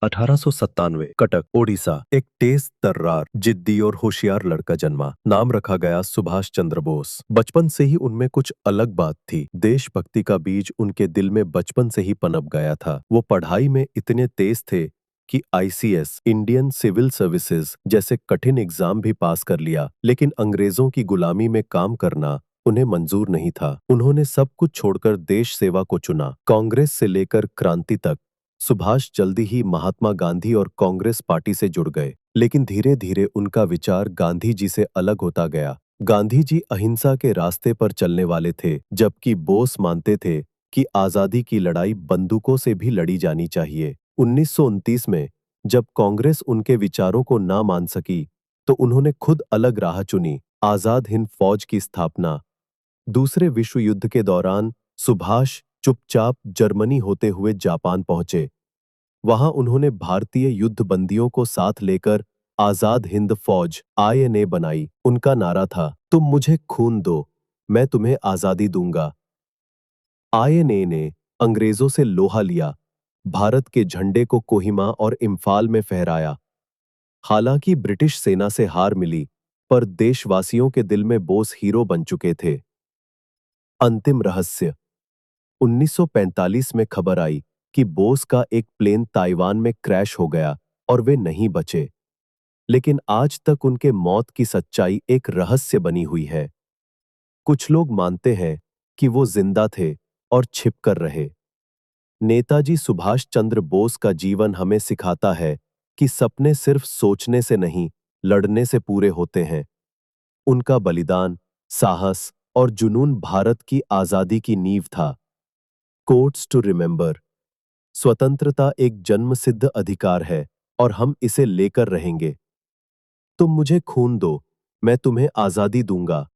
1897 कटक ओडिशा एक तेज तर्रार जिद्दी और होशियार लड़का जन्मा। नाम रखा गया सुभाष चंद्र बोस। बचपन से ही उनमें कुछ अलग बात थी। देशभक्ति का बीज उनके दिल में बचपन से ही पनप गया था। वो पढ़ाई में इतने तेज थे कि आईसीएस इंडियन सिविल सर्विसेज जैसे कठिन एग्जाम भी पास कर लिया, लेकिन अंग्रेजों की गुलामी में काम करना उन्हें मंजूर नहीं था। उन्होंने सब कुछ छोड़कर देश सेवा को चुना। कांग्रेस से लेकर क्रांति तक सुभाष जल्दी ही महात्मा गांधी और कांग्रेस पार्टी से जुड़ गए, लेकिन धीरे धीरे उनका विचार गांधी जी से अलग होता गया। गांधी जी अहिंसा के रास्ते पर चलने वाले थे, जबकि बोस मानते थे कि आजादी की लड़ाई बंदूकों से भी लड़ी जानी चाहिए। 1929 में जब कांग्रेस उनके विचारों को ना मान सकी, तो उन्होंने खुद अलग राह चुनी, आजाद हिंद फौज की स्थापना। दूसरे विश्व युद्ध के दौरान सुभाष चुपचाप जर्मनी होते हुए जापान पहुंचे। वहां उन्होंने भारतीय युद्ध बंदियों को साथ लेकर आजाद हिंद फौज आईएनए बनाई। उनका नारा था, तुम मुझे खून दो, मैं तुम्हें आजादी दूंगा। आईएनए ने अंग्रेजों से लोहा लिया, भारत के झंडे को कोहिमा और इम्फाल में फहराया। हालांकि ब्रिटिश सेना से हार मिली, पर देशवासियों के दिल में बोस हीरो बन चुके थे। अंतिम रहस्य। 1945 में खबर आई कि बोस का एक प्लेन ताइवान में क्रैश हो गया और वे नहीं बचे। लेकिन आज तक उनके मौत की सच्चाई एक रहस्य बनी हुई है। कुछ लोग मानते हैं कि वो जिंदा थे और छिप कर रहे। नेताजी सुभाष चंद्र बोस का जीवन हमें सिखाता है कि सपने सिर्फ सोचने से नहीं, लड़ने से पूरे होते हैं। उनका बलिदान, साहस और जुनून भारत की आजादी की नींव था। Quotes to remember. स्वतंत्रता एक जन्मसिद्ध अधिकार है और हम इसे लेकर रहेंगे। तुम मुझे खून दो, मैं तुम्हें आजादी दूंगा।